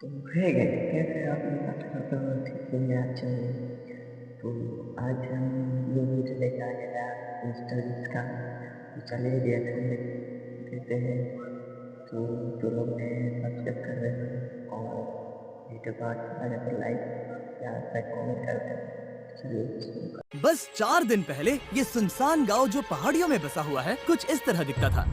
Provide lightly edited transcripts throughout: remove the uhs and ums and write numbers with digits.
तो है गए कैसे आपने बात करते हुए ठीक से याद चाहिए। तो आज हम ये वीडियो लेके आ गया स्टडीज का। तो चलिए रिएक्शन देते हैं। तो जो लोग ने सब्सक्राइब कर रहे हैं और वीडियो को अच्छा लगे तो लाइक या कमेंट करते हैं। बस 4 दिन पहले ये सुनसान गांव जो पहाड़ियों में बसा हुआ है कुछ इस तरह दिखता था।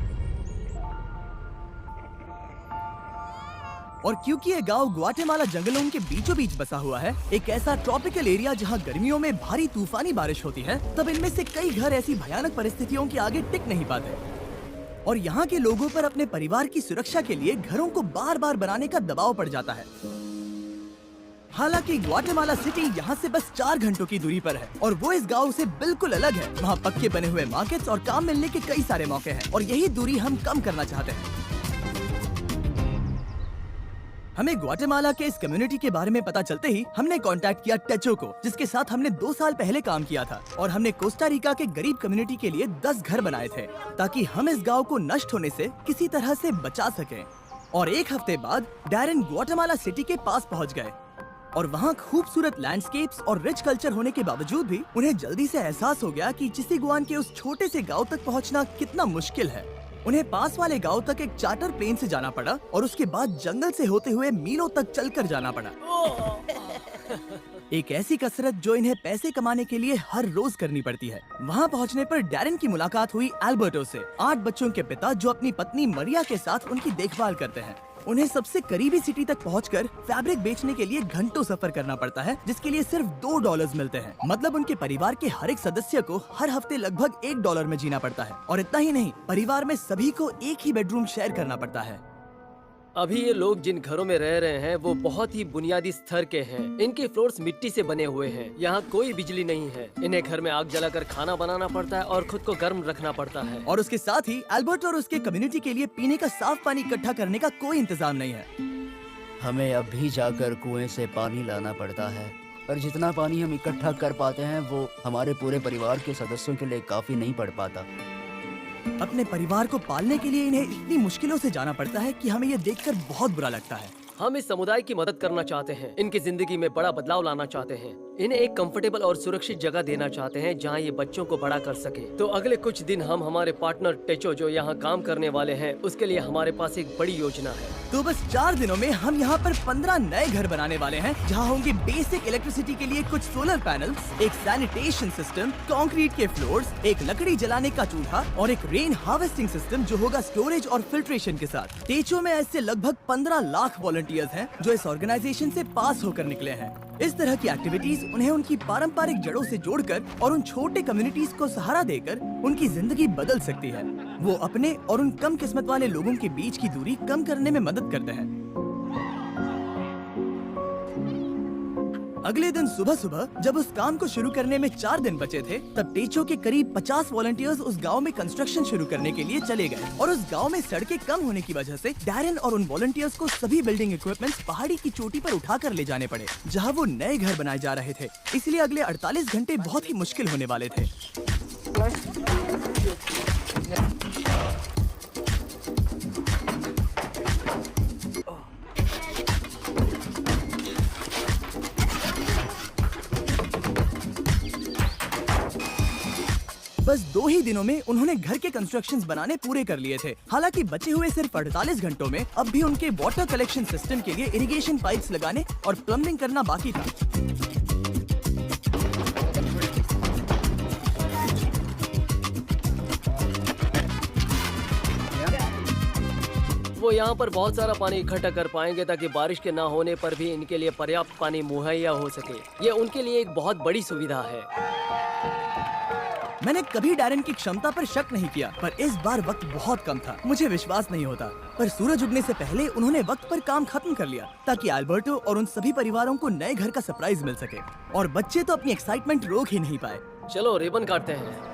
और क्योंकि ये गांव ग्वाटेमाला जंगलों के बीचों बीच बसा हुआ है, एक ऐसा ट्रॉपिकल एरिया जहां गर्मियों में भारी तूफानी बारिश होती है, तब इनमें से कई घर ऐसी भयानक परिस्थितियों के आगे टिक नहीं पाते और यहाँ के लोगों पर अपने परिवार की सुरक्षा के लिए घरों को बार बार बनाने का दबाव पड़ जाता है। हालांकि ग्वाटेमाला सिटी यहाँ से बस 4 घंटों की दूरी पर है और वो इस गांव से बिल्कुल अलग है। वहाँ पक्के बने हुए मार्केट्स और काम मिलने के कई सारे मौके हैं और यही दूरी हम कम करना चाहते हैं। हमें ग्वाटेमाला के इस कम्युनिटी के बारे में पता चलते ही हमने कांटेक्ट किया टेचो को, जिसके साथ हमने 2 साल पहले काम किया था और हमने कोस्टा रिका के गरीब कम्युनिटी के लिए 10 घर बनाए थे ताकि हम इस गांव को नष्ट होने से किसी तरह से बचा सकें। और 1 हफ्ते बाद डैरेन ग्वाटेमाला सिटी के पास पहुंच गए और वहाँ खूबसूरत लैंडस्केप्स और रिच कल्चर होने के बावजूद भी उन्हें जल्दी से एहसास हो गया कि चिसीगुआन के उस छोटे से गांव तक पहुँचना कितना मुश्किल है। उन्हें पास वाले गांव तक एक चार्टर प्लेन से जाना पड़ा और उसके बाद जंगल से होते हुए मीलों तक चलकर जाना पड़ा। एक ऐसी कसरत जो इन्हें पैसे कमाने के लिए हर रोज करनी पड़ती है। वहां पहुंचने पर डैरेन की मुलाकात हुई एल्बर्टो से, 8 बच्चों के पिता जो अपनी पत्नी मरिया के साथ उनकी देखभाल करते हैं। उन्हें सबसे करीबी सिटी तक पहुंचकर फैब्रिक बेचने के लिए घंटों सफर करना पड़ता है, जिसके लिए सिर्फ $2 मिलते हैं। मतलब उनके परिवार के हर एक सदस्य को हर हफ्ते लगभग $1 में जीना पड़ता है। और इतना ही नहीं, परिवार में सभी को एक ही बेडरूम शेयर करना पड़ता है। अभी ये लोग जिन घरों में रह रहे हैं वो बहुत ही बुनियादी स्तर के हैं। इनके फ्लोर्स मिट्टी से बने हुए हैं। यहाँ कोई बिजली नहीं है। इन्हें घर में आग जलाकर खाना बनाना पड़ता है और खुद को गर्म रखना पड़ता है। और उसके साथ ही एल्बर्ट और उसके कम्युनिटी के लिए पीने का साफ पानी इकट्ठा करने का कोई इंतजाम नहीं है। हमें अब भी जाकर कुएं से पानी लाना पड़ता है और जितना पानी हम इकट्ठा कर पाते हैं वो हमारे पूरे परिवार के सदस्यों के लिए काफी नहीं पड़ पाता। अपने परिवार को पालने के लिए इन्हें इतनी मुश्किलों से जाना पड़ता है कि हमें ये देखकर बहुत बुरा लगता है। हम इस समुदाय की मदद करना चाहते हैं। इनकी जिंदगी में बड़ा बदलाव लाना चाहते हैं। इन्हें एक कंफर्टेबल और सुरक्षित जगह देना चाहते हैं जहां ये बच्चों को बड़ा कर सके। तो अगले कुछ दिन हम हमारे पार्टनर टेचो जो यहाँ काम करने वाले हैं उसके लिए हमारे पास एक बड़ी योजना है। तो बस 4 दिनों में हम यहाँ पर 15 नए घर बनाने वाले हैं जहाँ होंगे बेसिक इलेक्ट्रिसिटी के लिए कुछ सोलर पैनल्स, एक सैनिटेशन सिस्टम, कंक्रीट के फ्लोर्स, एक लकड़ी जलाने का चूल्हा और एक रेन हार्वेस्टिंग सिस्टम जो होगा स्टोरेज और फिल्ट्रेशन के साथ। टेचो में ऐसे लगभग 15 लाख वॉलंटियर्स हैं जो इस ऑर्गेनाइजेशन से पास होकर निकले हैं। इस तरह की एक्टिविटीज उन्हें उनकी पारंपरिक जड़ों से जोड़कर और उन छोटे कम्युनिटीज को सहारा देकर उनकी जिंदगी बदल सकती है। वो अपने और उन कम किस्मत वाले लोगों के बीच की दूरी कम करने में मदद करते हैं। अगले दिन सुबह सुबह जब उस काम को शुरू करने में 4 दिन बचे थे, तब टेचो के करीब 50 वॉलंटियर्स उस गांव में कंस्ट्रक्शन शुरू करने के लिए चले गए और उस गांव में सड़कें कम होने की वजह से डैरेन और उन वॉलंटियर्स को सभी बिल्डिंग इक्विपमेंट्स पहाड़ी की चोटी पर उठाकर ले जाने पड़े जहां वो नए घर बनाए जा रहे थे। इसलिए अगले 48 घंटे बहुत ही मुश्किल होने वाले थे। बस 2 ही दिनों में उन्होंने घर के कंस्ट्रक्शंस बनाने पूरे कर लिए थे। हालांकि बचे हुए सिर्फ 48 घंटों में अब भी उनके वाटर कलेक्शन सिस्टम के लिए इरिगेशन पाइप्स लगाने और प्लम्बिंग करना बाकी था। वो यहाँ पर बहुत सारा पानी इकट्ठा कर पाएंगे ताकि बारिश के ना होने पर भी इनके लिए पर्याप्त पानी मुहैया हो सके। ये उनके लिए एक बहुत बड़ी सुविधा है। मैंने कभी डैरेन की क्षमता पर शक नहीं किया, पर इस बार वक्त बहुत कम था। मुझे विश्वास नहीं होता, पर सूरज उगने से पहले उन्होंने वक्त पर काम खत्म कर लिया ताकि एल्बर्टो और उन सभी परिवारों को नए घर का सरप्राइज मिल सके। और बच्चे तो अपनी एक्साइटमेंट रोक ही नहीं पाए। चलो रिबन काटते हैं।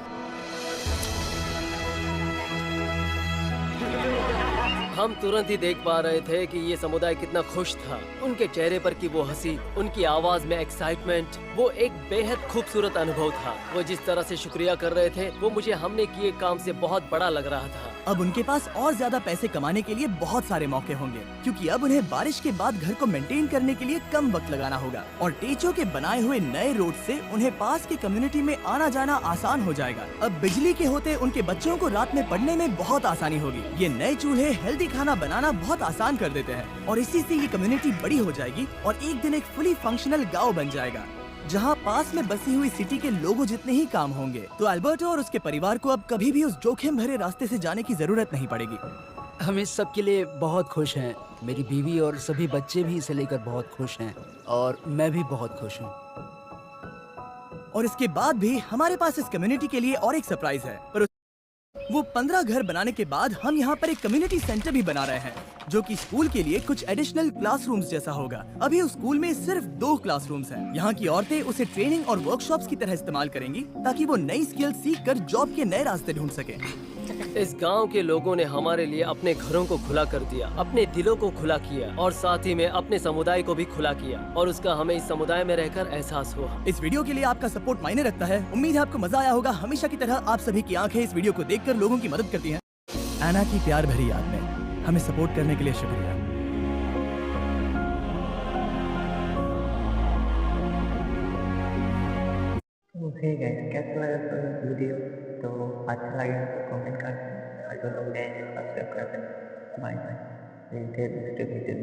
हम तुरंत ही देख पा रहे थे कि ये समुदाय कितना खुश था। उनके चेहरे पर की वो हंसी, उनकी आवाज में एक्साइटमेंट, वो एक बेहद खूबसूरत अनुभव था। वो जिस तरह से शुक्रिया कर रहे थे वो मुझे हमने किए काम से बहुत बड़ा लग रहा था। अब उनके पास और ज्यादा पैसे कमाने के लिए बहुत सारे मौके होंगे, क्योंकि अब उन्हें बारिश के बाद घर को मेंटेन करने के लिए कम वक्त लगाना होगा और टेचो के बनाए हुए नए रोड से उन्हें पास के कम्युनिटी में आना जाना आसान हो जाएगा। अब बिजली के होते उनके बच्चों को रात में पढ़ने में बहुत आसानी होगी। ये नए चूल्हे हेल्दी खाना बनाना बहुत आसान कर देते हैं और इसी से ये कम्युनिटी बड़ी हो जाएगी और एक दिन एक फुली फंक्शनल गाँव बन जाएगा, जहाँ पास में बसी हुई सिटी के लोगों जितने ही काम होंगे। तो अल्बर्टो और उसके परिवार को अब कभी भी उस जोखिम भरे रास्ते से जाने की जरूरत नहीं पड़ेगी। हम इस सब के लिए बहुत खुश हैं। मेरी बीवी और सभी बच्चे भी इसे लेकर बहुत खुश हैं और मैं भी बहुत खुश हूँ। और इसके बाद भी हमारे पास इस कम्युनिटी के लिए और एक सरप्राइज है। पर वो 15 घर बनाने के बाद हम यहाँ पर एक कम्युनिटी सेंटर भी बना रहे हैं, जो कि स्कूल के लिए कुछ एडिशनल क्लासरूम्स जैसा होगा। अभी उस स्कूल में सिर्फ 2 क्लासरूम्स हैं। यहाँ की औरतें उसे ट्रेनिंग और वर्कशॉप्स की तरह इस्तेमाल करेंगी, ताकि वो नई स्किल सीख कर जॉब के नए रास्ते ढूंढ सके। इस गांव के लोगों ने हमारे लिए अपने घरों को खुला कर दिया, अपने दिलों को खुला किया और साथ ही में अपने समुदाय को भी खुला किया और उसका हमें इस समुदाय में रहकर एहसास हुआ। इस वीडियो के लिए आपका सपोर्ट मायने रखता है। उम्मीद है आपको मजा आया होगा। हमेशा की तरह आप सभी की आंखें इस वीडियो को देखकर लोगों की मदद करती हैं। एना की प्यार भरी याद में हमें सपोर्ट करने के लिए शुक्रिया। तो हे गाइस, कैसा लगा तो वीडियो? तो अच्छा लगा तो कमेंट कर, और जो लोग नए हैं सब्सक्राइब कर देना। बाय बाय, मिलते हैं दूसरे वीडियो में।